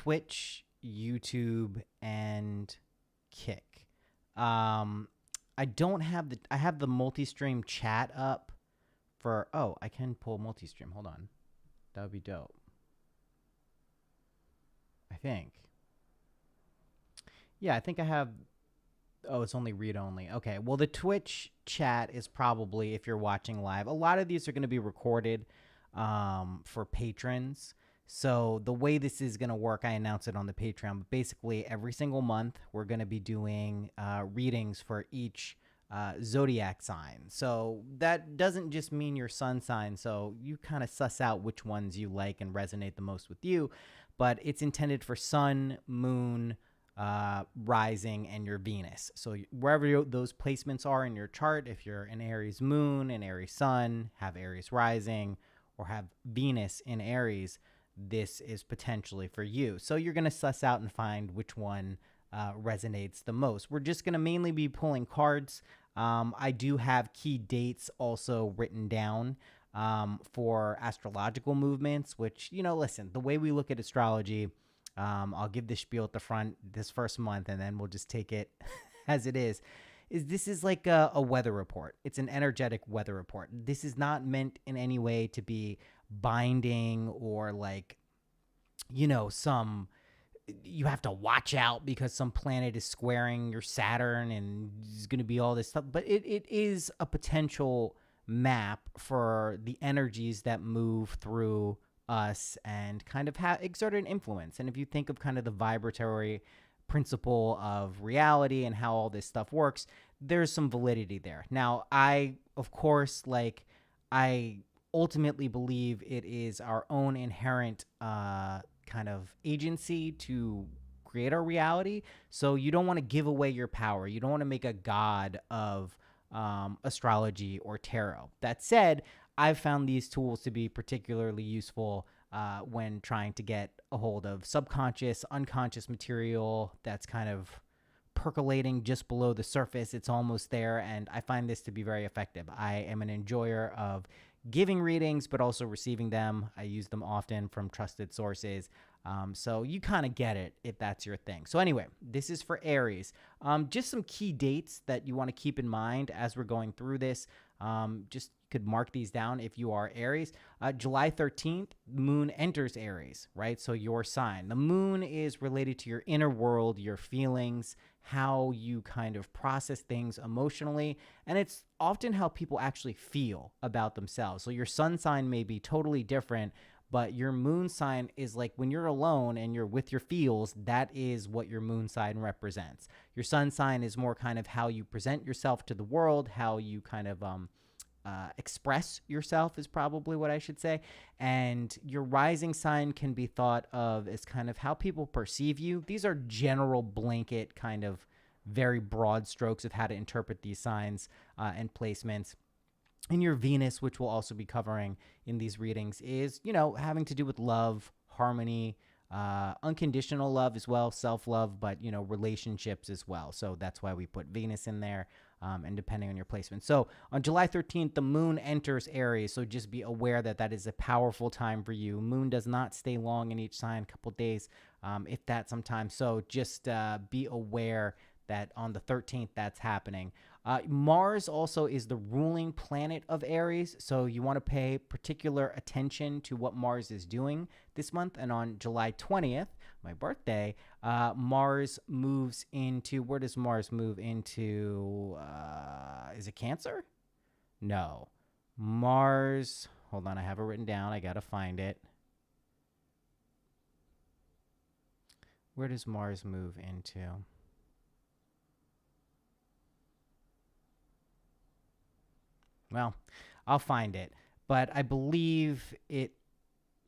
Twitch, YouTube, and Kick. I don't have I have the multi-stream chat up for, I can pull multi-stream. Hold on. That would be dope. I think. Yeah, I think I have. Oh, it's only read only. Okay. Well, the Twitch chat is probably, if you're watching live, a lot of these are going to be recorded for patrons. So the way this is going to work, I announced it on the Patreon, but basically every single month we're going to be doing readings for each zodiac sign. So that doesn't just mean your sun sign. So you kind of suss out which ones you like and resonate the most with you, but it's intended for sun, moon, rising, and your Venus. So wherever those placements are in your chart, if you're an Aries moon, an Aries sun, have Aries rising, or have Venus in Aries, this is potentially for you. So you're going to suss out and find which one resonates the most. We're just going to mainly be pulling cards. I do have key dates also written down for astrological movements, which, listen, the way we look at astrology, I'll give this spiel at the front this first month, and then we'll just take it as it is this is like a weather report. It's an energetic weather report. This is not meant in any way to be binding or like, some, you have to watch out because some planet is squaring your Saturn and there's going to be all this stuff. But it is a potential map for the energies that move through us and kind of exert an influence. And if you think of kind of the vibratory principle of reality and how all this stuff works, there's some validity there. Now, I ultimately believe it is our own inherent kind of agency to create our reality. So you don't want to give away your power. You don't want to make a god of astrology or tarot. That said, I've found these tools to be particularly useful when trying to get a hold of subconscious, unconscious material that's kind of percolating just below the surface. It's almost there, and I find this to be very effective. I am an enjoyer of giving readings, but also receiving them. I use them often from trusted sources. So you kind of get it if that's your thing. So anyway, this is for Aries. Just some key dates that you want to keep in mind as we're going through this. Just could mark these down if you are Aries. July 13th, moon enters Aries, right? So your sign. The moon is related to your inner world, your feelings, how you kind of process things emotionally, and it's often how people actually feel about themselves. So your sun sign may be totally different, but your moon sign is like when you're alone and you're with your feels, that is what your moon sign represents. Your sun sign is more kind of how you present yourself to the world, how you kind of express yourself is probably what I should say. And your rising sign can be thought of as kind of how people perceive you. These are general blanket kind of very broad strokes of how to interpret these signs and placements. And your Venus, which we'll also be covering in these readings, is, having to do with love, harmony, unconditional love as well, self-love, but, relationships as well. So that's why we put Venus in there. And depending on your placement. So on July 13th, the moon enters Aries. So just be aware that that is a powerful time for you. Moon does not stay long in each sign, a couple days, if that sometimes. So just be aware that on the 13th, that's happening. Mars also is the ruling planet of Aries, so you want to pay particular attention to what Mars is doing this month. And on July 20th, my birthday, Mars moves into, where does Mars move into? Is it Cancer? No. Mars, hold on, I have it written down. I got to find it. Where does Mars move into? Well, I'll find it, but I believe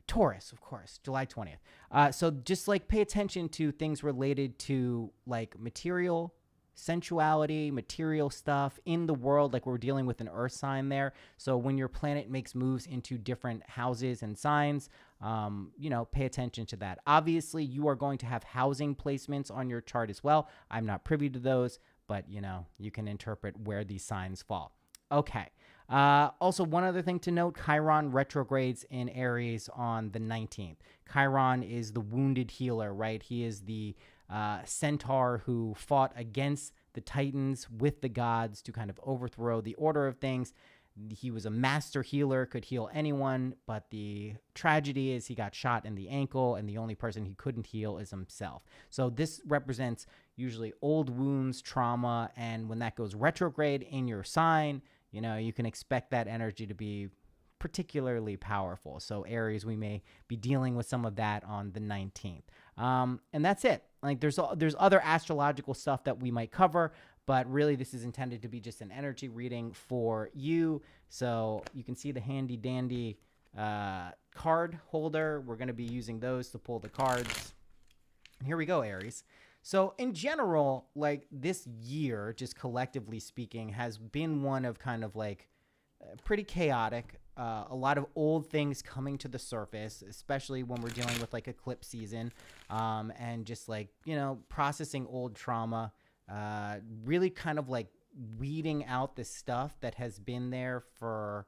Taurus, of course, July 20th. So just like pay attention to things related to like material, sensuality, material stuff in the world, like we're dealing with an earth sign there. So when your planet makes moves into different houses and signs, pay attention to that. Obviously, you are going to have housing placements on your chart as well. I'm not privy to those, but you can interpret where these signs fall. Okay. Also, one other thing to note, Chiron retrogrades in Aries on the 19th. Chiron is the wounded healer, right? He is the centaur who fought against the Titans with the gods to kind of overthrow the order of things. He was a master healer, could heal anyone, but the tragedy is he got shot in the ankle, and the only person he couldn't heal is himself. So this represents usually old wounds, trauma, and when that goes retrograde in your sign, you can expect that energy to be particularly powerful. So Aries, we may be dealing with some of that on the 19th. And that's it. Like there's other astrological stuff that we might cover, but really this is intended to be just an energy reading for you. So you can see the handy dandy card holder. We're going to be using those to pull the cards. Here we go, Aries. So in general, like this year, just collectively speaking, has been one of kind of like pretty chaotic. A lot of old things coming to the surface, especially when we're dealing with like eclipse season, and just like, processing old trauma, really kind of like weeding out the stuff that has been there for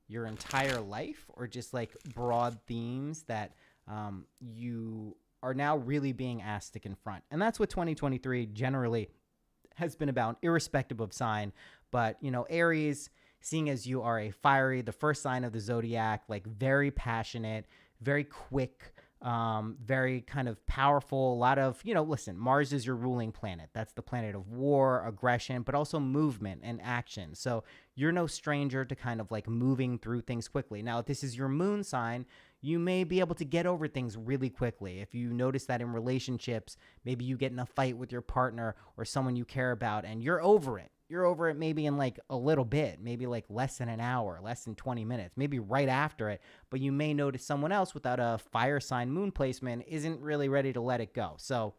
your entire life, or just like broad themes that you are now really being asked to confront. And that's what 2023 generally has been about, irrespective of sign. But, Aries, seeing as you are a fiery, the first sign of the zodiac, like very passionate, very quick, very kind of powerful. A lot of, listen, Mars is your ruling planet. That's the planet of war, aggression, but also movement and action. So you're no stranger to kind of like moving through things quickly. Now, if this is your moon sign, you may be able to get over things really quickly. If you notice that in relationships, maybe you get in a fight with your partner or someone you care about and you're over it. You're over it maybe in like a little bit, maybe like less than an hour, less than 20 minutes, maybe right after it. But you may notice someone else without a fire sign moon placement isn't really ready to let it go. So,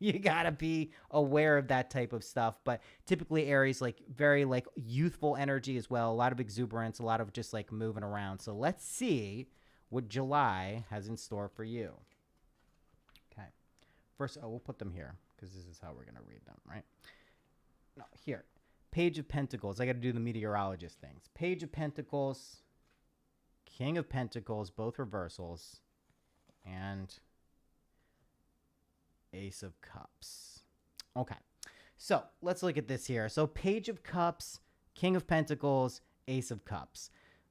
you got to be aware of that type of stuff. But typically Aries, like very like youthful energy as well. A lot of exuberance, a lot of just like moving around. So let's see what July has in store for you. Okay. First, we'll put them here because this is how we're going to read them, right? No, here. Page of Pentacles. I got to do the meteorologist things. Page of Pentacles, King of Pentacles, both reversals, and Ace of Cups. Okay. So let's look at this here. So Page of Cups, King of Pentacles, Ace of Cups.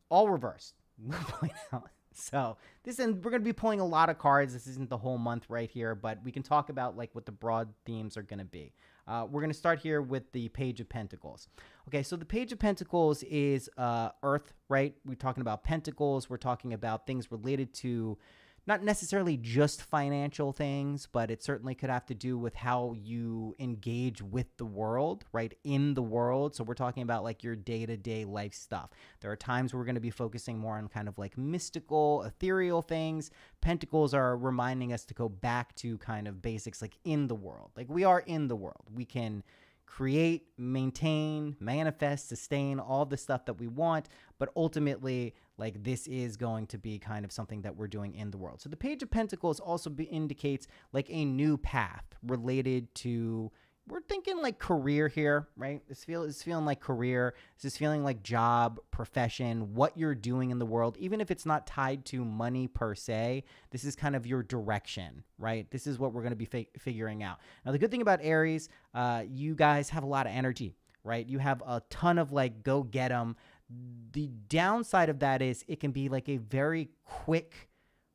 All reversed. We'll point out. So and we're going to be pulling a lot of cards. This isn't the whole month right here, but we can talk about like what the broad themes are going to be. We're going to start here with the Page of Pentacles. Okay, so the Page of Pentacles is Earth, right? We're talking about pentacles. We're talking about things related to not necessarily just financial things, but it certainly could have to do with how you engage with the world, right? In the world. So we're talking about like your day-to-day life stuff. There are times where we're going to be focusing more on kind of like mystical, ethereal things. Pentacles are reminding us to go back to kind of basics, like in the world. Like we are in the world. We can create, maintain, manifest, sustain all the stuff that we want, but ultimately, like this is going to be kind of something that we're doing in the world. So the Page of Pentacles also indicates like a new path related to, we're thinking like career here, right? It's feeling like career. This is feeling like job, profession, what you're doing in the world, even if it's not tied to money per se. This is kind of your direction, right? This is what we're going to be figuring out. Now, the good thing about Aries, you guys have a lot of energy, right? You have a ton of like go get 'em. The downside of that is it can be like a very quick,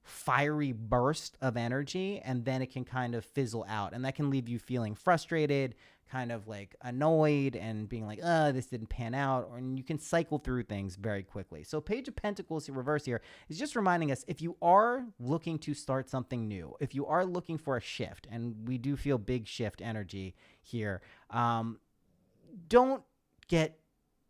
fiery burst of energy, and then it can kind of fizzle out, and that can leave you feeling frustrated, kind of like annoyed, and being like, this didn't pan out, and you can cycle through things very quickly. So Page of Pentacles in reverse here is just reminding us, if you are looking to start something new, if you are looking for a shift, and we do feel big shift energy here, don't get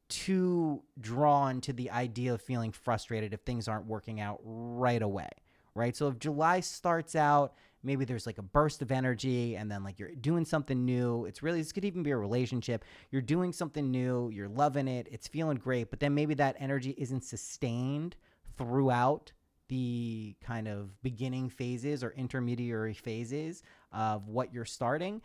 too drawn to the idea of feeling frustrated if things aren't working out right away, right? So if July starts out, maybe there's like a burst of energy, and then like you're doing something new. This could even be a relationship. You're doing something new. You're loving it. It's feeling great. But then maybe that energy isn't sustained throughout the kind of beginning phases or intermediary phases of what you're starting.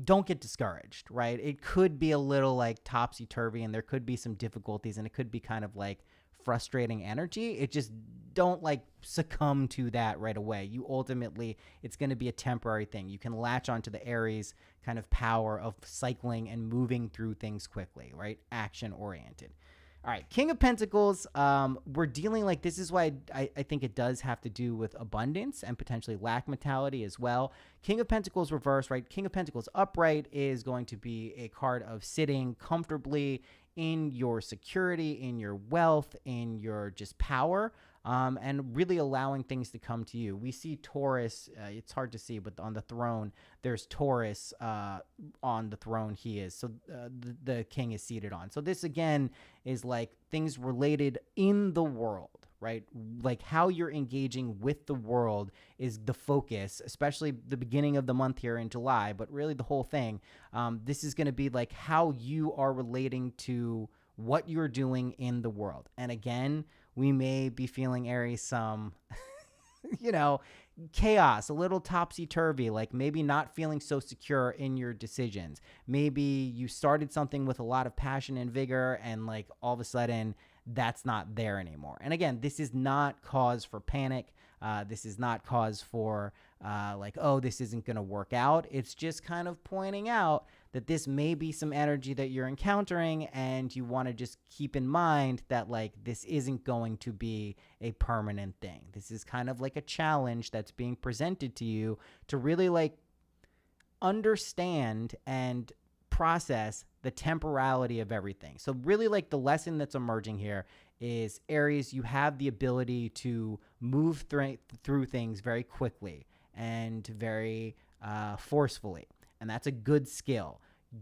don't get discouraged, right? It could be a little like topsy turvy and there could be some difficulties and it could be kind of like frustrating energy. It just don't like succumb to that right away. You ultimately, it's going to be a temporary thing. You can latch onto the Aries kind of power of cycling and moving through things quickly, right? Action oriented. All right, King of Pentacles. We're dealing like this is why I think it does have to do with abundance and potentially lack mentality as well. King of Pentacles reverse, right? King of Pentacles upright is going to be a card of sitting comfortably in your security, in your wealth, in your just power. And really allowing things to come to you. We see Taurus, it's hard to see, but on the throne, there's Taurus on the throne he is. So the king is seated on. So this, again, is like things related in the world, right? Like how you're engaging with the world is the focus, especially the beginning of the month here in July, but really the whole thing. This is going to be like how you are relating to what you're doing in the world. And again, we may be feeling, Aries, some, chaos, a little topsy-turvy, like maybe not feeling so secure in your decisions. Maybe you started something with a lot of passion and vigor and like all of a sudden that's not there anymore. And again, this is not cause for panic. This is not cause for like, oh, this isn't going to work out. It's just kind of pointing out that this may be some energy that you're encountering and you want to just keep in mind that like this isn't going to be a permanent thing. This is kind of like a challenge that's being presented to you to really like understand and process the temporality of everything. So really like the lesson that's emerging here is, Aries, you have the ability to move through things very quickly and very forcefully. And that's a good skill.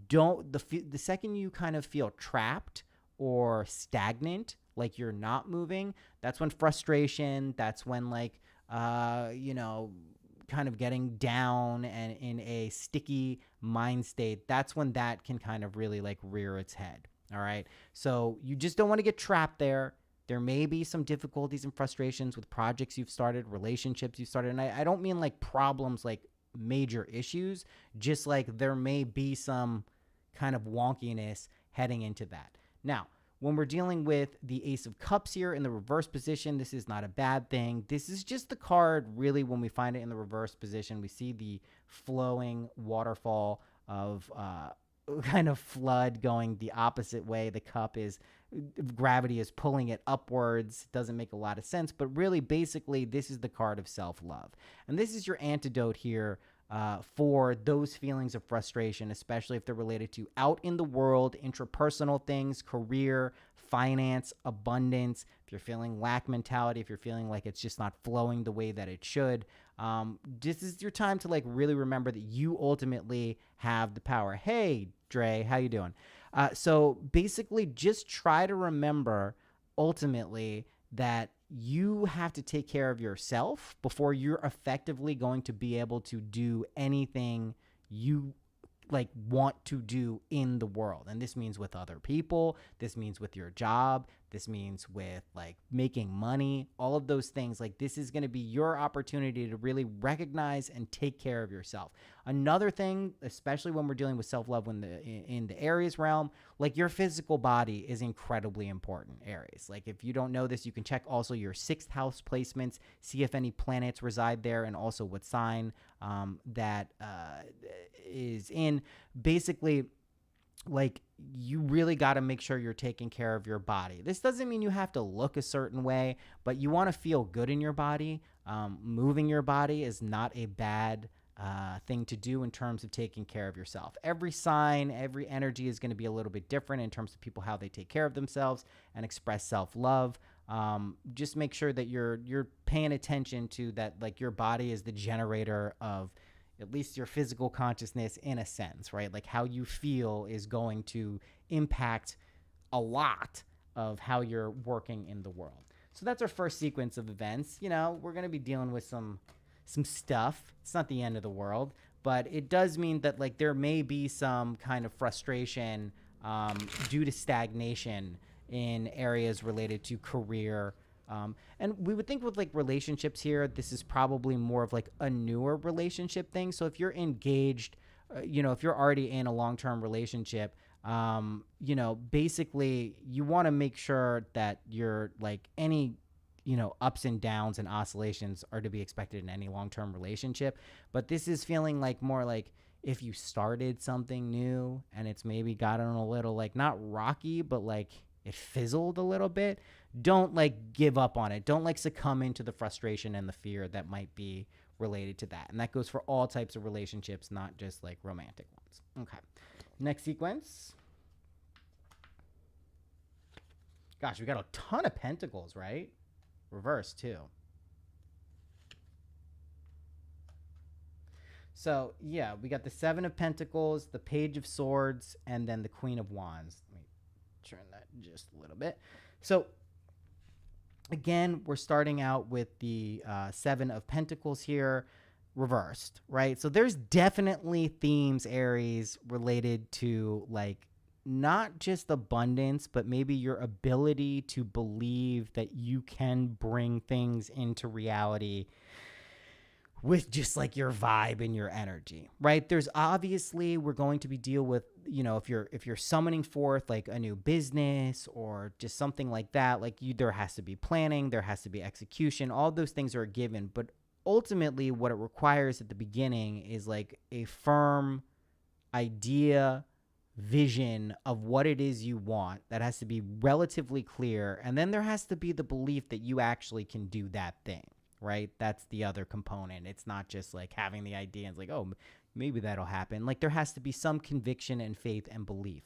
The second you kind of feel trapped or stagnant, like you're not moving, that's when frustration, that's when like, kind of getting down and in a sticky mind state, that's when that can kind of really like rear its head. All right. So you just don't want to get trapped there. There may be some difficulties and frustrations with projects you've started, relationships you've started. And I don't mean like problems, like major issues, just like there may be some kind of wonkiness heading into that. Now, when we're dealing with the Ace of Cups here in the reverse position, this is not a bad thing. This is just the card, really, when we find it in the reverse position, we see the flowing waterfall of kind of flood going the opposite way. The cup is, gravity is pulling it upwards. Doesn't make a lot of sense, but really, basically, this is the card of self-love. And this is your antidote here for those feelings of frustration, especially if they're related to out in the world, intrapersonal things, career, finance, abundance. If you're feeling lack mentality, if you're feeling like it's just not flowing the way that it should, this is your time to like really remember that you ultimately have the power. Hey, Dre, how you doing? So basically, just try to remember ultimately that you have to take care of yourself before you're effectively going to be able to do anything you like want to do in the world. And this means with other people, this means with your job, this means with like making money, all of those things. Like this is going to be your opportunity to really recognize and take care of yourself. Another thing, especially when we're dealing with self-love in the Aries realm, like your physical body is incredibly important, Aries. Like if you don't know this, you can check also your 6th house placements, see if any planets reside there and also what sign that is in. Basically, like you really got to make sure you're taking care of your body. This doesn't mean you have to look a certain way, but you want to feel good in your body. Moving your body is not a bad thing to do in terms of taking care of yourself. Every sign, every energy is going to be a little bit different in terms of people, how they take care of themselves and express self-love. Just make sure that you're paying attention to that, like your body is the generator of at least your physical consciousness in a sense, right? Like how you feel is going to impact a lot of how you're working in the world. So that's our first sequence of events. You know, we're going to be dealing with some stuff. It's not the end of the world, but it does mean that like there may be some kind of frustration due to stagnation in areas related to career. And we would think with like relationships here, this is probably more of like a newer relationship thing. So if you're engaged if you're already in a long-term relationship, basically you want to make sure that you're like any, ups and downs and oscillations are to be expected in any long-term relationship. But this is feeling like more like if you started something new and it's maybe gotten a little like not rocky, but like it fizzled a little bit, don't like give up on it. Don't like succumb into the frustration and the fear that might be related to that. And that goes for all types of relationships, not just like romantic ones. Okay. Next sequence. Gosh, we got a ton of pentacles, right? Reverse too. So yeah, we got the Seven of Pentacles, the Page of Swords, and then the Queen of Wands. Let me turn that just a little bit. So again, we're starting out with the Seven of Pentacles here, reversed, right? So there's definitely themes, Aries, related to like not just abundance, but maybe your ability to believe that you can bring things into reality with just like your vibe and your energy, right? There's obviously, we're going to be deal with, if you're summoning forth like a new business or just something like that, like there has to be planning, there has to be execution, all those things are a given. But ultimately what it requires at the beginning is like a firm idea, vision of what it is you want that has to be relatively clear. And then there has to be the belief that you actually can do that thing. Right? That's the other component. It's not just like having the idea and it's like, oh, maybe that'll happen. Like there has to be some conviction and faith and belief.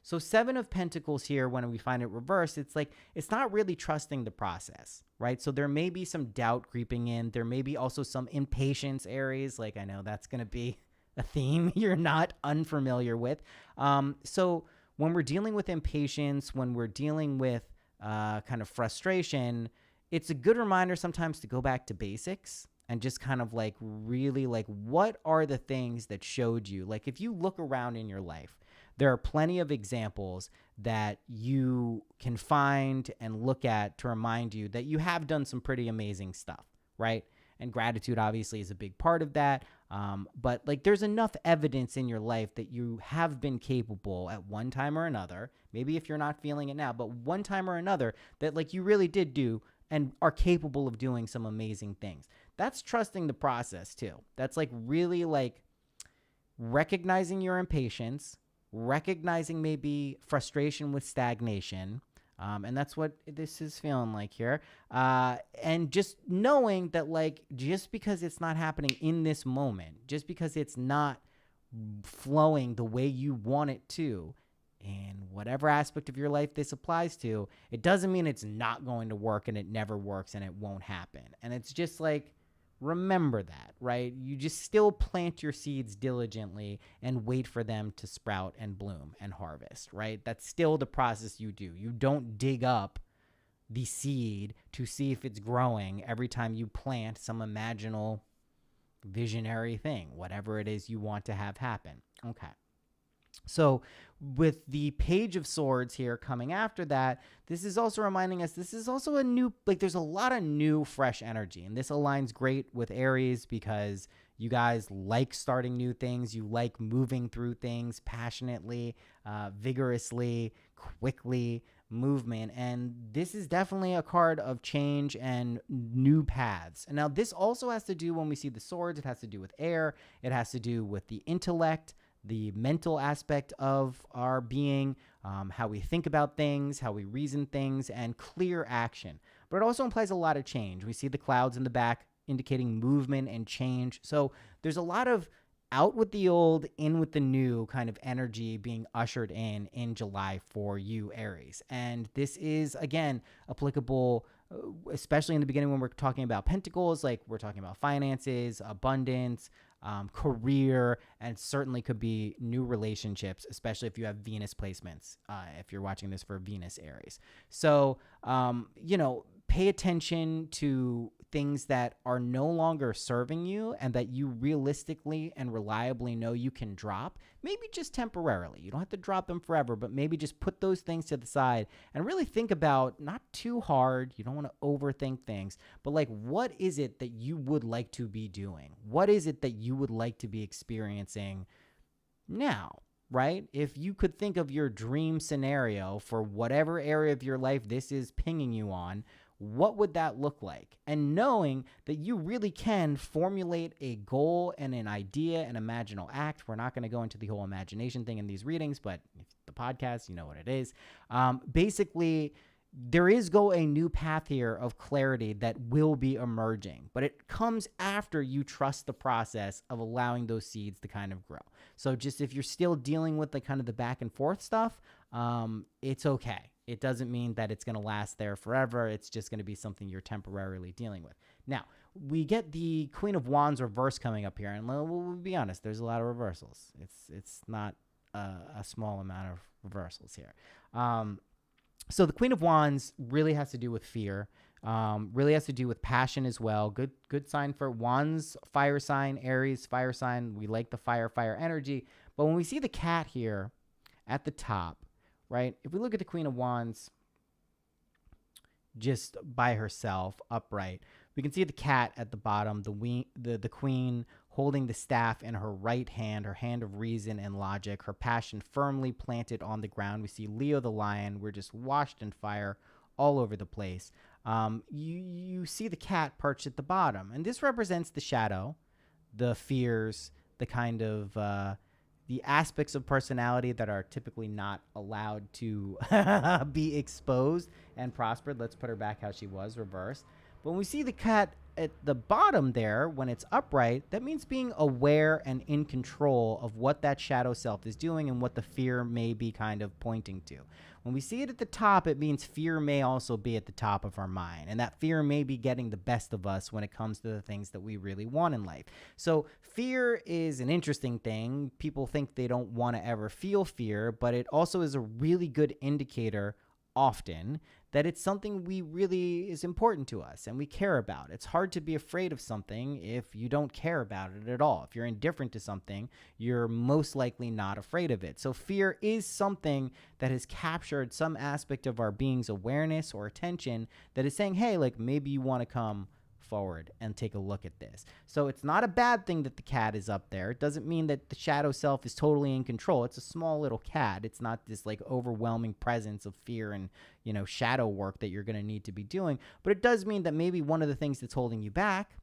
So Seven of Pentacles here, when we find it reversed, it's like, it's not really trusting the process, right? So there may be some doubt creeping in. There may be also some impatience, Aries. Like I know that's going to be a theme you're not unfamiliar with. So when we're dealing with impatience, when we're dealing with kind of frustration, it's a good reminder sometimes to go back to basics and just kind of like really like, what are the things that showed you? Like if you look around in your life, there are plenty of examples that you can find and look at to remind you that you have done some pretty amazing stuff, right? And gratitude obviously is a big part of that. But like there's enough evidence in your life that you have been capable at one time or another, maybe if you're not feeling it now, but one time or another that like you really did do and are capable of doing some amazing things. That's trusting the process too. That's like really like recognizing your impatience, recognizing maybe frustration with stagnation. And that's what this is feeling like here. And just knowing that like, just because it's not happening in this moment, just because it's not flowing the way you want it to, in whatever aspect of your life this applies to, it doesn't mean it's not going to work and it never works and it won't happen. And it's just like, remember that, right? You just still plant your seeds diligently and wait for them to sprout and bloom and harvest, right? That's still the process you do. You don't dig up the seed to see if it's growing every time you plant some imaginal visionary thing, whatever it is you want to have happen. Okay. So with the Page of Swords here coming after that, this is also reminding us this is also a new, like there's a lot of new fresh energy. And this aligns great with Aries because you guys like starting new things. You like moving through things passionately, vigorously, quickly, movement. And this is definitely a card of change and new paths. And now this also has to do, when we see the swords, it has to do with air. It has to do with the intellect, the mental aspect of our being, how we think about things, how we reason things, and clear action. But it also implies a lot of change. We see the clouds in the back indicating movement and change. So there's a lot of out with the old, in with the new kind of energy being ushered in July for you, Aries. And this is, again, applicable especially in the beginning when we're talking about pentacles, like we're talking about finances, abundance, career, and certainly could be new relationships, especially if you have Venus placements, if you're watching this for Venus Aries. So, pay attention to things that are no longer serving you and that you realistically and reliably know you can drop, maybe just temporarily. You don't have to drop them forever, but maybe just put those things to the side and really think about, not too hard, you don't want to overthink things, but like, what is it that you would like to be doing? What is it that you would like to be experiencing Now, right, if you could think of your dream scenario for whatever area of your life this is pinging you on, what would that look like? And knowing that you really can formulate a goal and an idea, an imaginal act. We're not going to go into the whole imagination thing in these readings, but the podcast, you know what it is. Basically, there is a new path here of clarity that will be emerging, but it comes after you trust the process of allowing those seeds to kind of grow. So just if you're still dealing with the kind of the back and forth stuff, it's okay. It doesn't mean that it's going to last there forever. It's just going to be something you're temporarily dealing with. Now, we get the Queen of Wands reverse coming up here, and we'll be honest, there's a lot of reversals. It's not a small amount of reversals here. So the Queen of Wands really has to do with fear, really has to do with passion as well. Good sign for Wands, fire sign, Aries, fire sign. We like the fire energy. But when we see the cat here at the top, right, if we look at the Queen of Wands just by herself, upright, we can see the cat at the bottom, the queen holding the staff in her right hand, her hand of reason and logic, her passion firmly planted on the ground. We see Leo the lion. We're just washed in fire all over the place. You see the cat perched at the bottom, and this represents the shadow, the fears, the kind of the aspects of personality that are typically not allowed to be exposed and prospered. Let's put her back how she was, reversed. But when we see the cat at the bottom there, when it's upright, that means being aware and in control of what that shadow self is doing and what the fear may be kind of pointing to. When we see it at the top, it means fear may also be at the top of our mind, and that fear may be getting the best of us when it comes to the things that we really want in life. So fear is an interesting thing. People think they don't want to ever feel fear, but it also is a really good indicator often that it's something we really is important to us and we care about. It's hard to be afraid of something if you don't care about it at all. If you're indifferent to something, you're most likely not afraid of it. So fear is something that has captured some aspect of our being's awareness or attention that is saying, hey, like maybe you want to come forward and take a look at this. So it's not a bad thing that the cat is up there. It doesn't mean that the shadow self is totally in control. It's a small little cat. It's not this like overwhelming presence of fear and, you know, shadow work that you're going to need to be doing. But it does mean that maybe one of the things that's holding you back,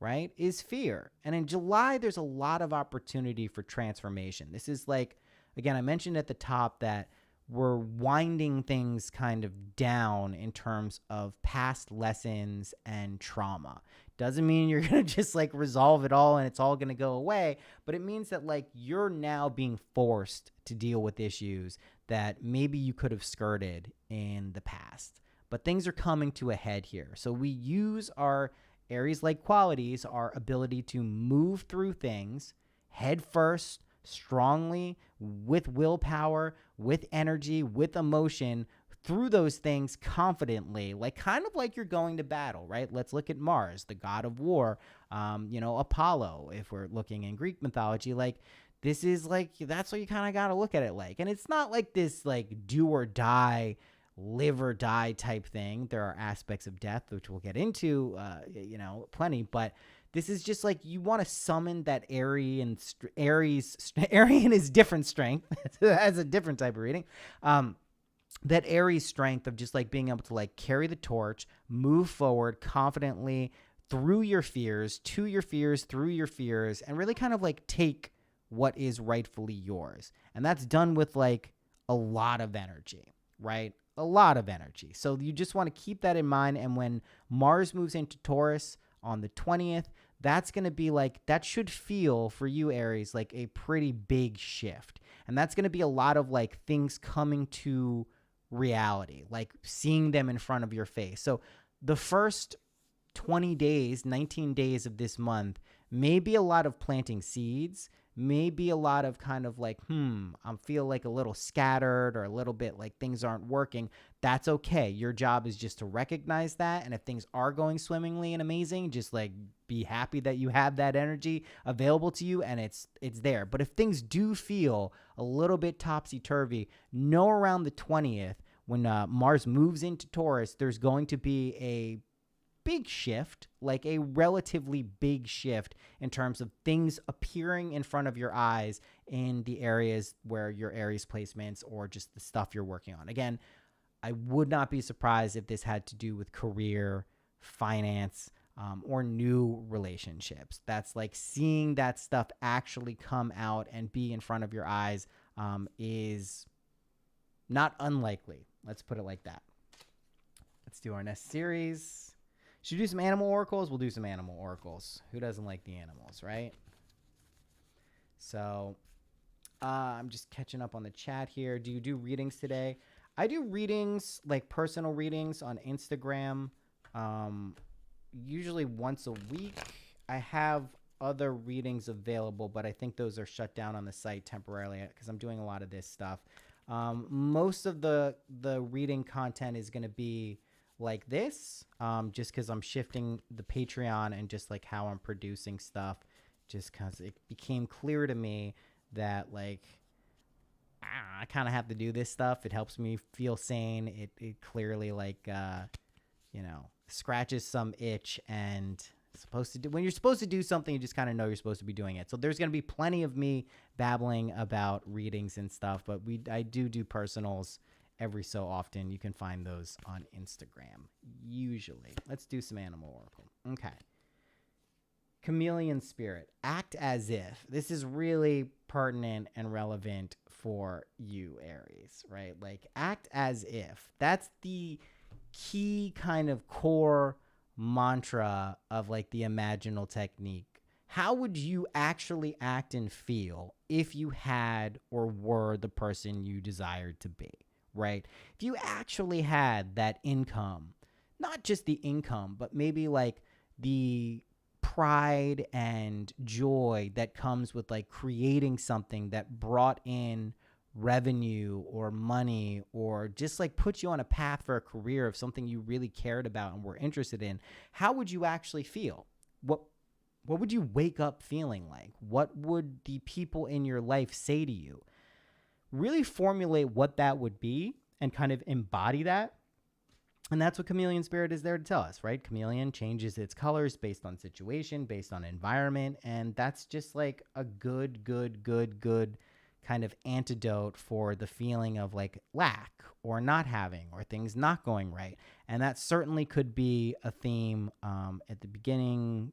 right, is fear. And in July, there's a lot of opportunity for transformation. This is like, again, I mentioned at the top that we're winding things kind of down in terms of past lessons and trauma. Doesn't mean you're going to just like resolve it all and it's all going to go away, but it means that like you're now being forced to deal with issues that maybe you could have skirted in the past. But things are coming to a head here. So we use our Aries-like qualities, our ability to move through things head first, strongly, with willpower, with energy, with emotion, through those things confidently, like kind of like you're going to battle, right? Let's look at Mars, the god of war, Apollo, if we're looking in Greek mythology, like this is like, that's what you kind of got to look at it like. And it's not like this like do or die, live or die type thing. There are aspects of death, which we'll get into, plenty, but this is just like you want to summon that Aryan is different strength. That's a different type of reading. That Aries strength of just like being able to like carry the torch, move forward confidently through your fears, to your fears, through your fears, and really kind of like take what is rightfully yours. And that's done with like a lot of energy, right? A lot of energy. So you just want to keep that in mind. And when Mars moves into Taurus on the 20th, that's going to be like, that should feel for you, Aries, like a pretty big shift. And that's going to be a lot of like things coming to reality, like seeing them in front of your face. So the first 20 days, 19 days of this month may be a lot of planting seeds, may be a lot of kind of like, I feel like a little scattered or a little bit like things aren't working. That's okay. Your job is just to recognize that. And if things are going swimmingly and amazing, just like be happy that you have that energy available to you and it's there. But if things do feel a little bit topsy-turvy, know around the 20th when Mars moves into Taurus, there's going to be a big shift, like a relatively big shift in terms of things appearing in front of your eyes in the areas where your Aries placements or just the stuff you're working on. Again, I would not be surprised if this had to do with career, finance, or new relationships. That's like seeing that stuff actually come out and be in front of your eyes is not unlikely. Let's put it like that. Let's do our next series. Should we do some animal oracles? We'll do some animal oracles. Who doesn't like the animals, right? So I'm just catching up on the chat here. Do you do readings today? I do readings, like personal readings on Instagram, usually once a week. I have other readings available, but I think those are shut down on the site temporarily because I'm doing a lot of this stuff. Most of the reading content is going to be like this, just because I'm shifting the Patreon and just like how I'm producing stuff, just because it became clear to me that like I kind of have to do this stuff. It helps me feel sane. It clearly like scratches some itch, and supposed to do when you're supposed to do something, you just kind of know you're supposed to be doing it. So there's going to be plenty of me babbling about readings and stuff, but I do personals every so often. You can find those on Instagram usually. Let's do some animal oracle. Okay. Chameleon spirit. Act as if. This is really pertinent and relevant for you, Aries, right? Like act as if. That's the key kind of core mantra of like the imaginal technique. How would you actually act and feel if you had or were the person you desired to be, right? If you actually had that income, not just the income, but maybe like the pride and joy that comes with like creating something that brought in revenue or money, or just like put you on a path for a career of something you really cared about and were interested in, how would you actually feel? What would you wake up feeling like? What would the people in your life say to you? Really formulate what that would be and kind of embody that. And that's what chameleon spirit is there to tell us, right? Chameleon changes its colors based on situation, based on environment. And that's just like a good kind of antidote for the feeling of like lack or not having or things not going right. And that certainly could be a theme at the beginning,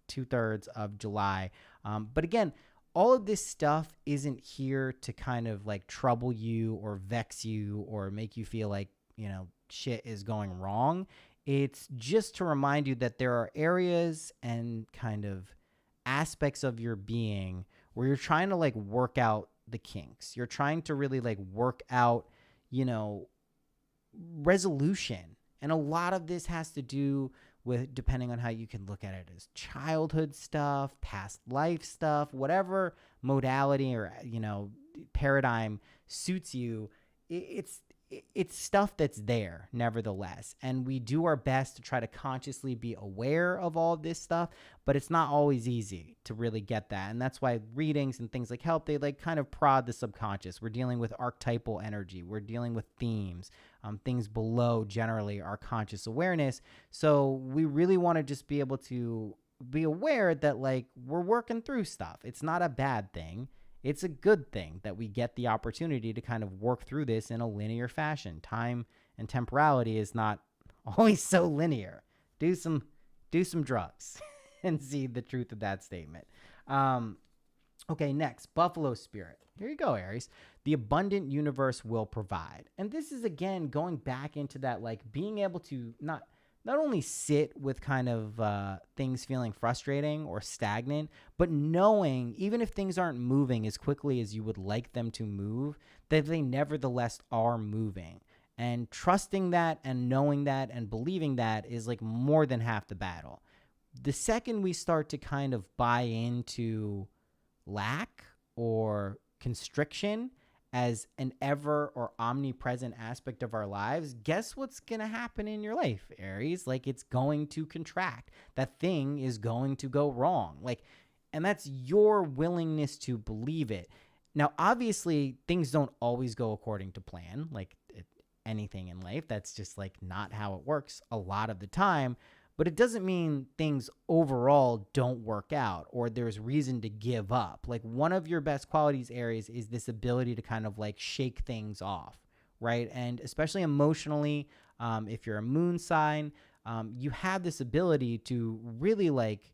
2/3 of July. But again, all of this stuff isn't here to kind of like trouble you or vex you or make you feel like, shit is going wrong. It's just to remind you that there are areas and kind of aspects of your being where you're trying to like work out the kinks. You're trying to really like work out, resolution. And a lot of this has to do with, depending on how you can look at it, as childhood stuff, past life stuff, whatever modality or, paradigm suits you. It's stuff that's there nevertheless. And we do our best to try to consciously be aware of all of this stuff, but it's not always easy to really get that. And that's why readings and things like help, they like kind of prod the subconscious. We're dealing with archetypal energy. We're dealing with themes, things below generally our conscious awareness. So we really want to just be able to be aware that like we're working through stuff. It's not a bad thing. It's a good thing that we get the opportunity to kind of work through this in a linear fashion. Time and temporality is not always so linear. Do some drugs and see the truth of that statement. Okay, next, buffalo spirit. Here you go, Aries. The abundant universe will provide. And this is, again, going back into that, like being able to not only sit with kind of things feeling frustrating or stagnant, but knowing even if things aren't moving as quickly as you would like them to move, that they nevertheless are moving. And trusting that and knowing that and believing that is like more than half the battle. The second we start to kind of buy into lack or constriction as an ever or omnipresent aspect of our lives, guess what's going to happen in your life, Aries? Like it's going to contract. That thing is going to go wrong. And that's your willingness to believe it. Now, obviously, things don't always go according to plan, like anything in life. That's just like not how it works a lot of the time. but it doesn't mean things overall don't work out or there's reason to give up. Like one of your best qualities, Aries, is this ability to kind of like shake things off, right? And especially emotionally, if you're a moon sign, you have this ability to really like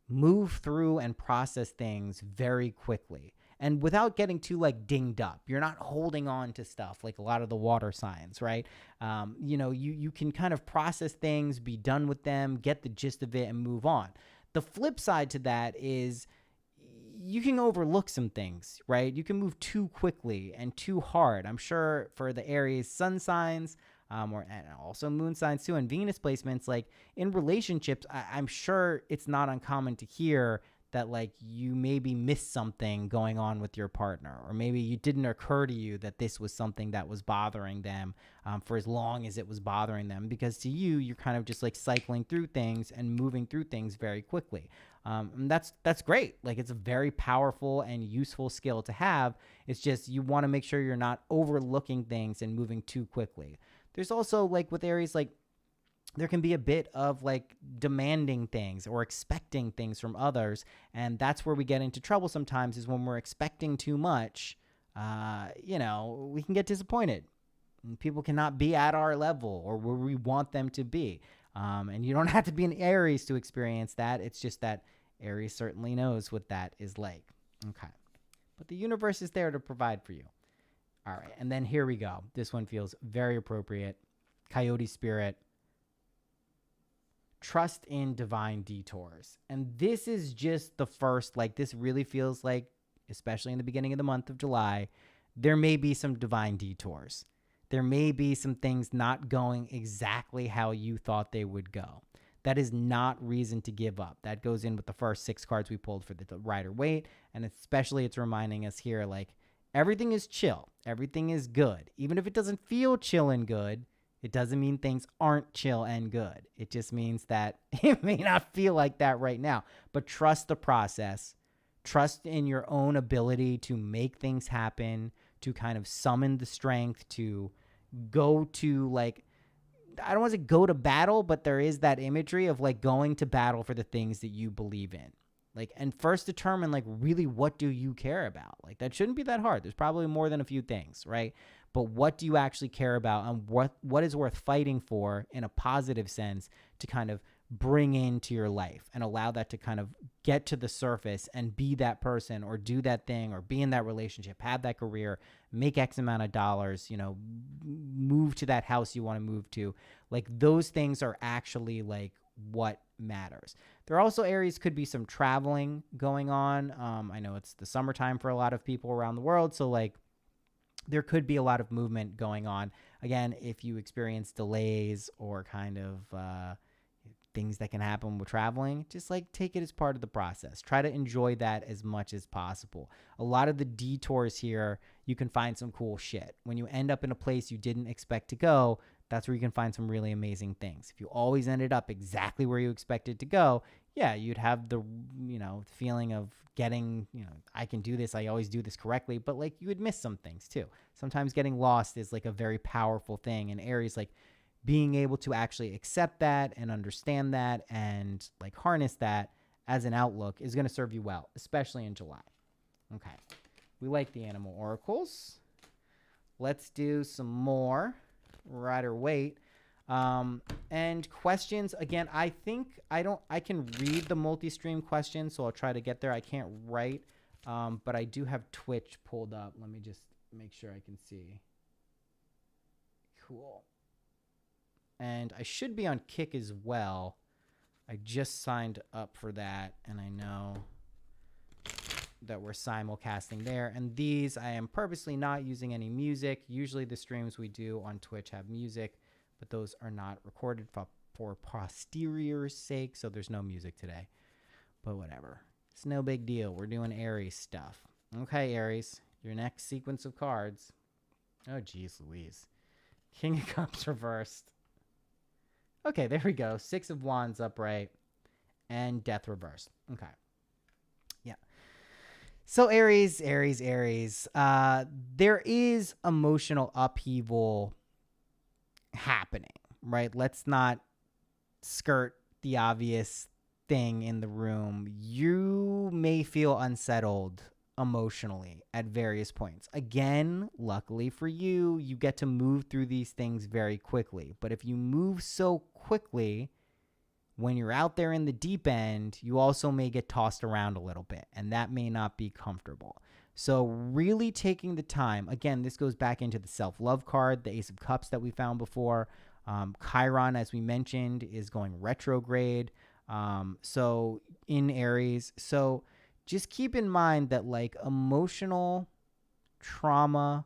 move through and process things very quickly and without getting too like dinged up. You're not holding on to stuff like a lot of the water signs, right? You can kind of process things, be done with them, get the gist of it, and move on. The flip side to that is you can overlook some things, right? You can move too quickly and too hard. I'm sure for the Aries sun signs, and also moon signs too, and Venus placements, like in relationships, I'm sure it's not uncommon to hear that like you maybe missed something going on with your partner, or maybe it didn't occur to you that this was something that was bothering them for as long as it was bothering them, because to you, you're kind of just like cycling through things and moving through things very quickly. And that's great. Like it's a very powerful and useful skill to have. It's just you want to make sure you're not overlooking things and moving too quickly. There's also like with Aries, like there can be a bit of like demanding things or expecting things from others. And that's where we get into trouble sometimes, is when we're expecting too much, we can get disappointed. And people cannot be at our level or where we want them to be. And you don't have to be an Aries to experience that. It's just that Aries certainly knows what that is like. Okay. But the universe is there to provide for you. All right. And then here we go. This one feels very appropriate. Coyote spirit. Trust in divine detours. And this is just the first, like this really feels like, especially in the beginning of the month of July, there may be some divine detours. There may be some things not going exactly how you thought they would go. That is not reason to give up. That goes in with the first 6 cards we pulled for the Rider Waite. And especially it's reminding us here, like everything is chill. Everything is good. Even if it doesn't feel chill and good, it doesn't mean things aren't chill and good. It just means that it may not feel like that right now. But trust the process. Trust in your own ability to make things happen, to kind of summon the strength, to go to like, I don't want to say go to battle, but there is that imagery of like going to battle for the things that you believe in. Like, and first determine like really what do you care about? Like that shouldn't be that hard. There's probably more than a few things, right? But what do you actually care about, and what is worth fighting for in a positive sense to kind of bring into your life and allow that to kind of get to the surface and be that person or do that thing or be in that relationship, have that career, make X amount of dollars, move to that house you want to move to. Like those things are actually like what matters. There also, Aries, could be some traveling going on. I know it's the summertime for a lot of people around the world. So like there could be a lot of movement going on. Again, if you experience delays or kind of things that can happen with traveling, just like take it as part of the process. Try to enjoy that as much as possible. A lot of the detours here, you can find some cool shit. When you end up in a place you didn't expect to go, that's where you can find some really amazing things. If you always ended up exactly where you expected to go, yeah, you'd have the, feeling of getting, I can do this. I always do this correctly. But like you would miss some things too. Sometimes getting lost is like a very powerful thing. And Aries, like being able to actually accept that and understand that and like harness that as an outlook is going to serve you well, especially in July. Okay. We like the animal oracles. Let's do some more Rider Waite. And questions, again, I think I can read the multi-stream questions, so I'll try to get there. I can't write, but I do have Twitch pulled up. Let me just make sure I can see. Cool. And I should be on Kick as well. I just signed up for that, and I know that we're simulcasting there. And these, I am purposely not using any music. Usually the streams we do on Twitch have music, but those are not recorded for posterior's sake, so there's no music today. But whatever. It's no big deal. We're doing Aries stuff. Okay, Aries, your next sequence of cards. Oh, geez Louise. King of Cups reversed. Okay, there we go. 6 of Wands upright and Death reversed. Okay. Yeah. So Aries. There is emotional upheaval happening, right? Let's not skirt the obvious thing in the room, you may feel unsettled emotionally at various points. Again, luckily for you, you get to move through these things very quickly. But if you move so quickly, when you're out there in the deep end, you also may get tossed around a little bit, and that may not be comfortable. So really taking the time, again, this goes back into the self-love card, the Ace of Cups that we found before. Chiron, as we mentioned, is going retrograde. So in Aries. So just keep in mind that like emotional trauma,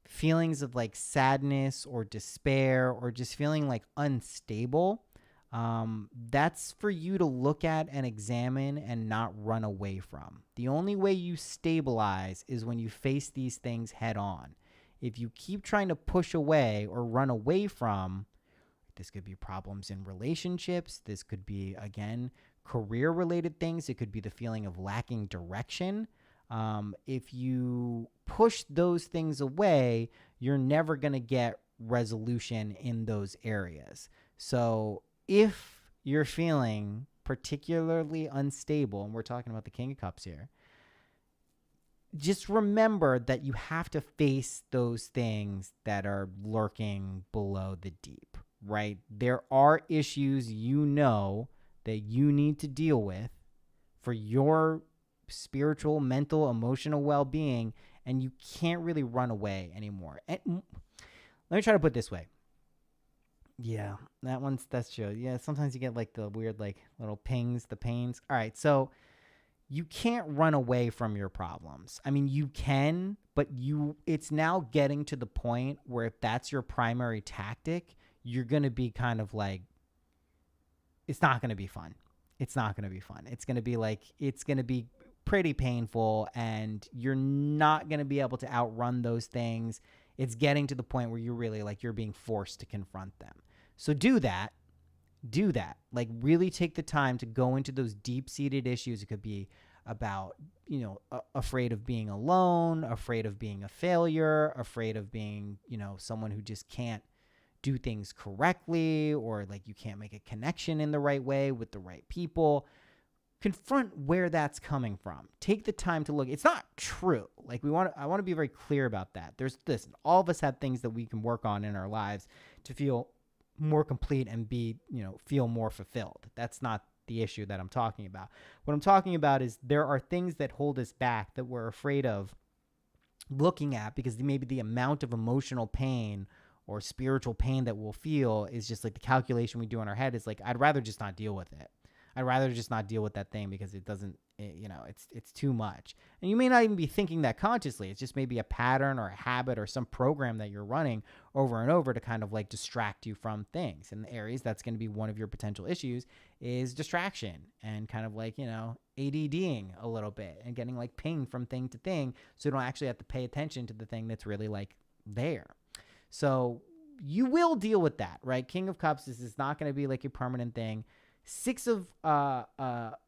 feelings of like sadness or despair or just feeling like unstable, that's for you to look at and examine and not run away from. The only way you stabilize is when you face these things head on. If you keep trying to push away or run away from, this could be problems in relationships. This could be, again, career related things. It could be the feeling of lacking direction. If you push those things away, you're never going to get resolution in those areas. So if you're feeling particularly unstable, and we're talking about the King of Cups here, just remember that you have to face those things that are lurking below the deep, right? There are issues that you need to deal with for your spiritual, mental, emotional well-being, and you can't really run away anymore. And let me try to put it this way. Yeah, that's true. Yeah, sometimes you get like the weird like little pings, the pains. All right, so you can't run away from your problems. I mean, you can, but it's now getting to the point where if that's your primary tactic, you're going to be kind of like, it's not going to be fun. It's not going to be fun. It's going to be pretty painful, and you're not going to be able to outrun those things. It's getting to the point where you're really like, you're being forced to confront them. So do that. Like really take the time to go into those deep-seated issues. It could be about, afraid of being alone, afraid of being a failure, afraid of being, someone who just can't do things correctly, or like you can't make a connection in the right way with the right people. Confront where that's coming from. Take the time to look. It's not true. Like I want to be very clear about that. All of us have things that we can work on in our lives to feel more complete and feel more fulfilled. That's not the issue that I'm talking about. What I'm talking about is there are things that hold us back that we're afraid of looking at because maybe the amount of emotional pain or spiritual pain that we'll feel is just like the calculation we do in our head is like, I'd rather just not deal with it. I'd rather just not deal with that thing because it's too much. And you may not even be thinking that consciously. It's just maybe a pattern or a habit or some program that you're running over and over to kind of like distract you from things. And the Aries, that's going to be one of your potential issues is distraction and kind of like, ADDing a little bit and getting like pinged from thing to thing. So you don't actually have to pay attention to the thing that's really like there. So you will deal with that, right? King of Cups, this is not going to be like a permanent thing. Six of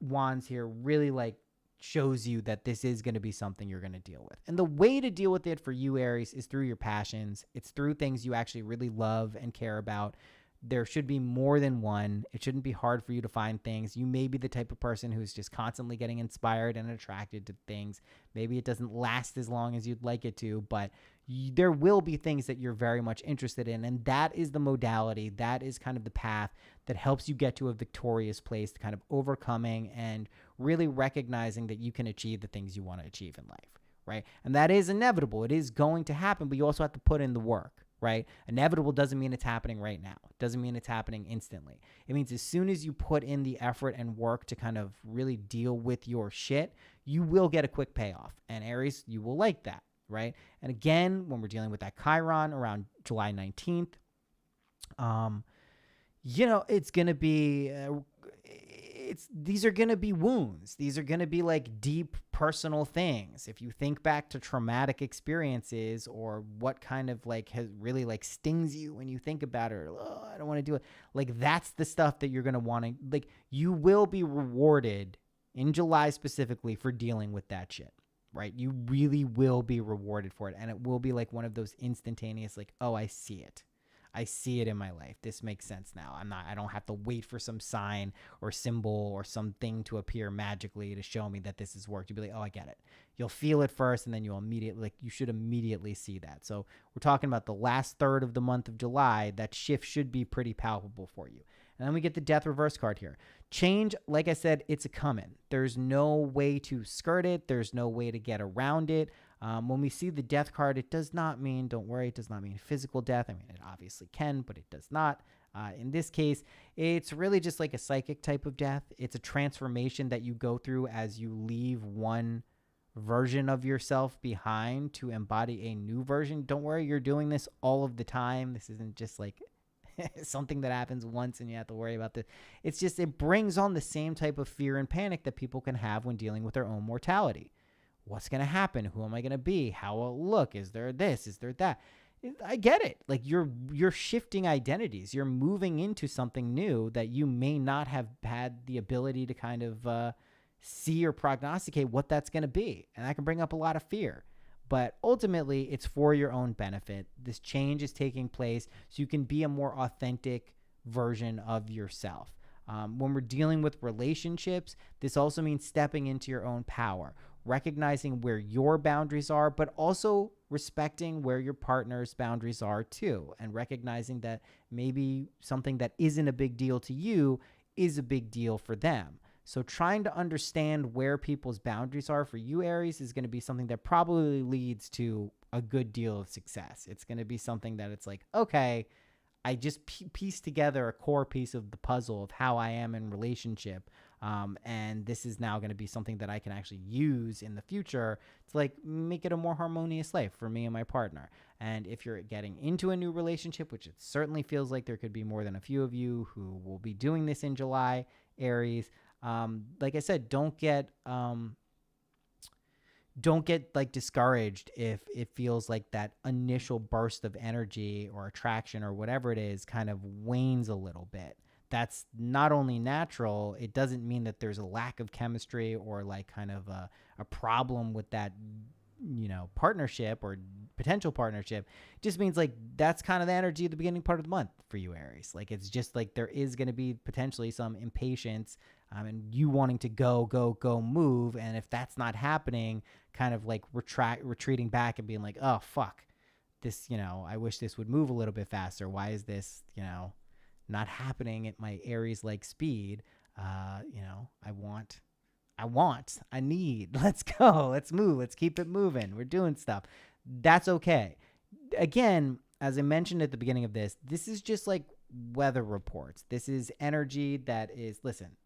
Wands here really like shows you that this is going to be something you're going to deal with. And the way to deal with it for you, Aries, is through your passions. It's through things you actually really love and care about. There should be more than one. It shouldn't be hard for you to find things. You may be the type of person who's just constantly getting inspired and attracted to things. Maybe it doesn't last as long as you'd like it to, but there will be things that you're very much interested in. And that is the modality. That is kind of the path that helps you get to a victorious place, kind of overcoming and really recognizing that you can achieve the things you want to achieve in life, right? And that is inevitable. It is going to happen, but you also have to put in the work. Right? Inevitable doesn't mean it's happening right now. It doesn't mean it's happening instantly. It means as soon as you put in the effort and work to kind of really deal with your shit, you will get a quick payoff. And Aries, you will like that, right? And again, when we're dealing with that Chiron around July 19th, it's going to be, these are going to be wounds. These are going to be like deep personal things. If you think back to traumatic experiences or what kind of like has really like stings you when you think about it, or, I don't want to do it. Like that's the stuff that you're going to want to, like you will be rewarded in July specifically for dealing with that shit, right? You really will be rewarded for it. And it will be like one of those instantaneous, like, oh, I see it. I see it in my life. This makes sense now. I don't have to wait for some sign or symbol or something to appear magically to show me that this has worked. You'll be like, oh, I get it. You'll feel it first, and then you should immediately see that. So we're talking about the last third of the month of July. That shift should be pretty palpable for you. And then we get the death reverse card here. Change, like I said, it's a coming. There's no way to skirt it. There's no way to get around it. When we see the death card, it does not mean, don't worry, it does not mean physical death. I mean, it obviously can, but it does not. In this case, it's really just like a psychic type of death. It's a transformation that you go through as you leave one version of yourself behind to embody a new version. Don't worry, you're doing this all of the time. This isn't just like something that happens once and you have to worry about this. It's just, it brings on the same type of fear and panic that people can have when dealing with their own mortality. What's going to happen? Who am I going to be? How will it look? Is there this? Is there that? I get it. Like you're shifting identities. You're moving into something new that you may not have had the ability to kind of see or prognosticate what that's going to be. And that can bring up a lot of fear. But ultimately, it's for your own benefit. This change is taking place so you can be a more authentic version of yourself. When we're dealing with relationships, this also means stepping into your own power, recognizing where your boundaries are, but also respecting where your partner's boundaries are too, and recognizing that maybe something that isn't a big deal to you is a big deal for them. So trying to understand where people's boundaries are for you, Aries, is going to be something that probably leads to a good deal of success. It's going to be something that it's like, okay, I just pieced together a core piece of the puzzle of how I am in relationship. And this is now going to be something that I can actually use in the future to like make it a more harmonious life for me and my partner. And if you're getting into a new relationship, which it certainly feels like there could be more than a few of you who will be doing this in July, Aries, like I said, don't get like discouraged if it feels like that initial burst of energy or attraction or whatever it is kind of wanes a little bit. That's not only natural, it doesn't mean that there's a lack of chemistry or like kind of a problem with that, partnership or potential partnership. It just means like that's kind of the energy at the beginning part of the month for you, Aries. Like it's just like there is going to be potentially some impatience and you wanting to go move. And if that's not happening, kind of like retreating back and being like, oh, fuck this, I wish this would move a little bit faster. Why is this, not happening at my Aries like speed? I need, let's go, let's move, let's keep it moving. We're doing stuff. That's okay. Again, as I mentioned at the beginning of this is just like weather reports. This is energy that is, listen,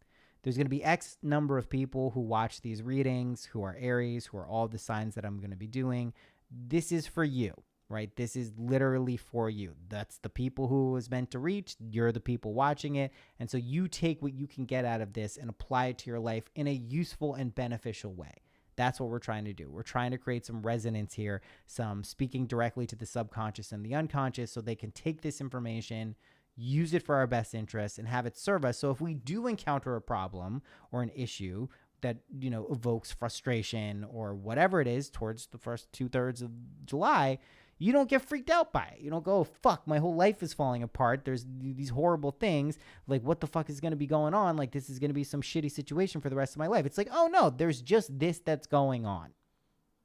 there's going to be X number of people who watch these readings, who are Aries, who are all the signs that I'm going to be doing. This is for you, right? This is literally for you. That's the people who it was meant to reach. You're the people watching it. And so you take what you can get out of this and apply it to your life in a useful and beneficial way. That's what we're trying to do. We're trying to create some resonance here, some speaking directly to the subconscious and the unconscious so they can take this information, use it for our best interests, and have it serve us. So if we do encounter a problem or an issue that, evokes frustration or whatever it is towards the first 2/3 of July, you don't get freaked out by it. You don't go, oh, fuck, my whole life is falling apart. There's these horrible things. Like, what the fuck is going to be going on? Like, this is going to be some shitty situation for the rest of my life. It's like, oh, no, there's just this that's going on.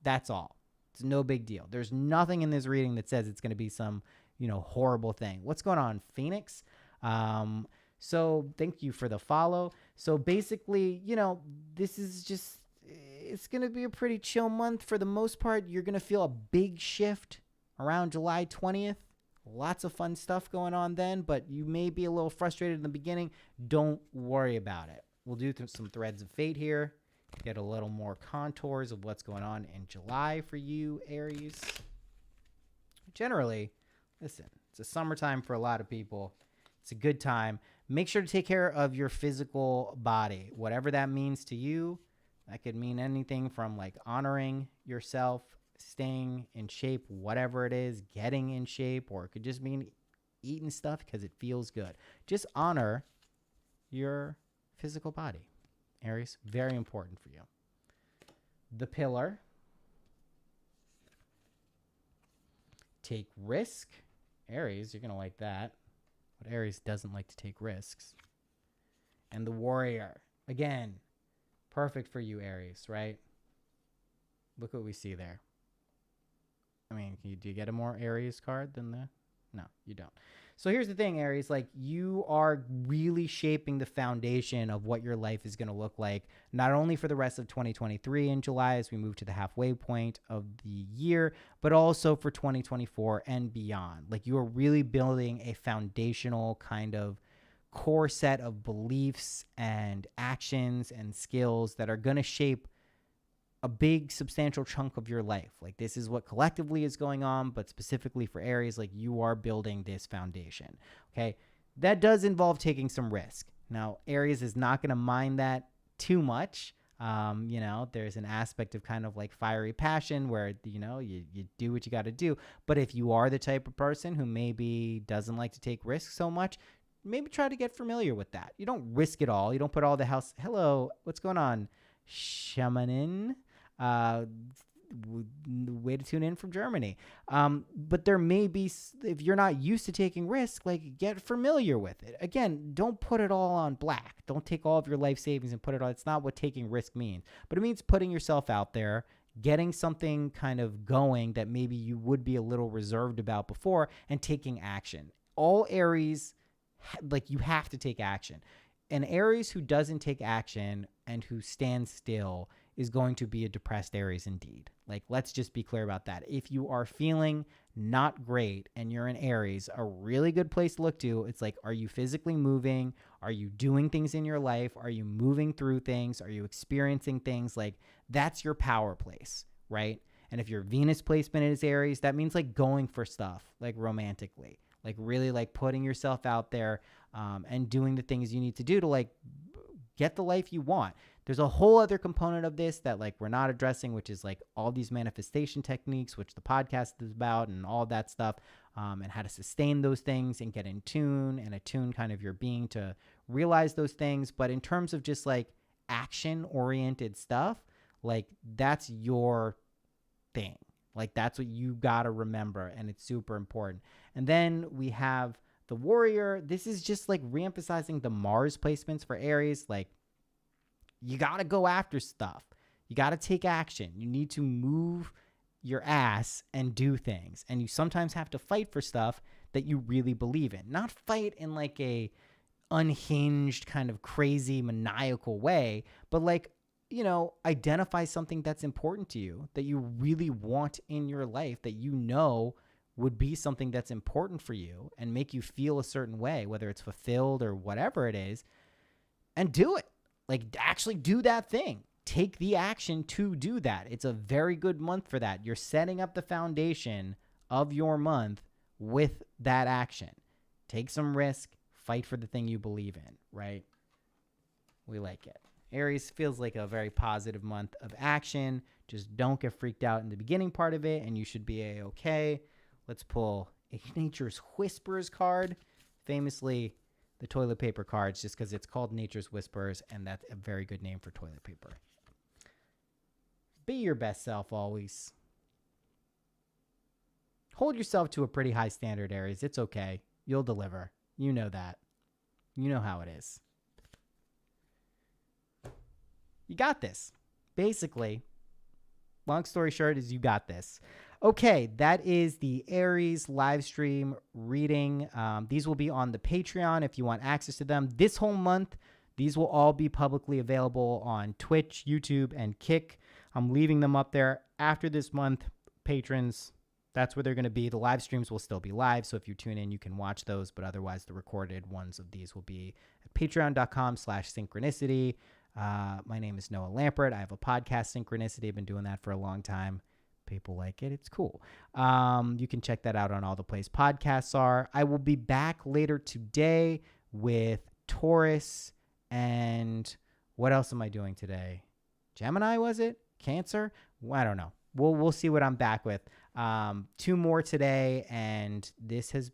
That's all. It's no big deal. There's nothing in this reading that says it's going to be some, horrible thing. What's going on, Phoenix? So thank you for the follow. So basically, this is just, it's going to be a pretty chill month for the most part. You're going to feel a big shift around July 20th. Lots of fun stuff going on then, but you may be a little frustrated in the beginning. Don't worry about it. We'll do some threads of fate here, get a little more contours of what's going on in July for you, Aries. Generally, listen, it's a summertime for a lot of people. It's a good time. Make sure to take care of your physical body, whatever that means to you. That could mean anything from like honoring yourself, staying in shape, whatever it is, getting in shape, or it could just mean eating stuff because it feels good. Just honor your physical body, Aries. Very important for you. The pillar. Take risk Aries, you're going to like that. But Aries doesn't like to take risks. And the Warrior. Again, perfect for you, Aries, right? Look what we see there. I mean, do you get a more Aries card than the... No, you don't. So here's the thing, Aries, like you are really shaping the foundation of what your life is going to look like, not only for the rest of 2023 in July as we move to the halfway point of the year, but also for 2024 and beyond. Like you are really building a foundational kind of core set of beliefs and actions and skills that are going to shape a big substantial chunk of your life. Like this is what collectively is going on, but specifically for Aries, like you are building this foundation. Okay. That does involve taking some risk. Now, Aries is not going to mind that too much. There's an aspect of kind of like fiery passion where, you do what you got to do. But if you are the type of person who maybe doesn't like to take risks so much, maybe try to get familiar with that. You don't risk it all. You don't put all the house. Hello, what's going on? Shamanin. Way to tune in from Germany. But there may be, if you're not used to taking risks, like get familiar with it. Again, don't put it all on black. Don't take all of your life savings and put it on. It's not what taking risk means, but it means putting yourself out there, getting something kind of going that maybe you would be a little reserved about before, and taking action. All Aries, like you have to take action. An Aries who doesn't take action and who stands still is going to be a depressed Aries indeed. Like, let's just be clear about that. If you are feeling not great and you're an Aries, a really good place to look to, it's like, are you physically moving? Are you doing things in your life? Are you moving through things? Are you experiencing things? Like, that's your power place, right? And if your Venus placement is Aries, that means like going for stuff, like romantically, like really like putting yourself out there and doing the things you need to do to like get the life you want. There's a whole other component of this that like we're not addressing, which is like all these manifestation techniques, which the podcast is about, and all that stuff, and how to sustain those things and get in tune and attune kind of your being to realize those things. But in terms of just like action oriented stuff, like that's your thing. Like that's what you got to remember. And it's super important. And then we have the Warrior. This is just like reemphasizing the Mars placements for Aries. Like, you got to go after stuff. You got to take action. You need to move your ass and do things. And you sometimes have to fight for stuff that you really believe in. Not fight in like a unhinged kind of crazy maniacal way, but like, identify something that's important to you, that you really want in your life, that would be something that's important for you and make you feel a certain way, whether it's fulfilled or whatever it is, and do it. Like, actually do that thing. Take the action to do that. It's a very good month for that. You're setting up the foundation of your month with that action. Take some risk. Fight for the thing you believe in, right? We like it. Aries feels like a very positive month of action. Just don't get freaked out in the beginning part of it, and you should be A-okay. Let's pull a Nature's Whispers card. Famously, the toilet paper cards, just because it's called Nature's Whispers, and that's a very good name for toilet paper. Be your best self always. Hold yourself to a pretty high standard, Aries. It's okay. You'll deliver. You know that. You know how it is. You got this. Basically, long story short is you got this. Okay, that is the Aries live stream reading. These will be on the Patreon if you want access to them. This whole month, these will all be publicly available on Twitch, YouTube, and Kick. I'm leaving them up there. After this month, patrons, that's where they're going to be. The live streams will still be live, so if you tune in, you can watch those, but otherwise the recorded ones of these will be at patreon.com/synchronicity. My name is Noah Lampert. I have a podcast, Synchronicity. I've been doing that for a long time. People like it. It's cool. You can check that out on all the place podcasts are. I will be back later today with Taurus and what else am I doing today? Gemini, was it? Cancer? I don't know. We'll see what I'm back with. 2 more today, and this has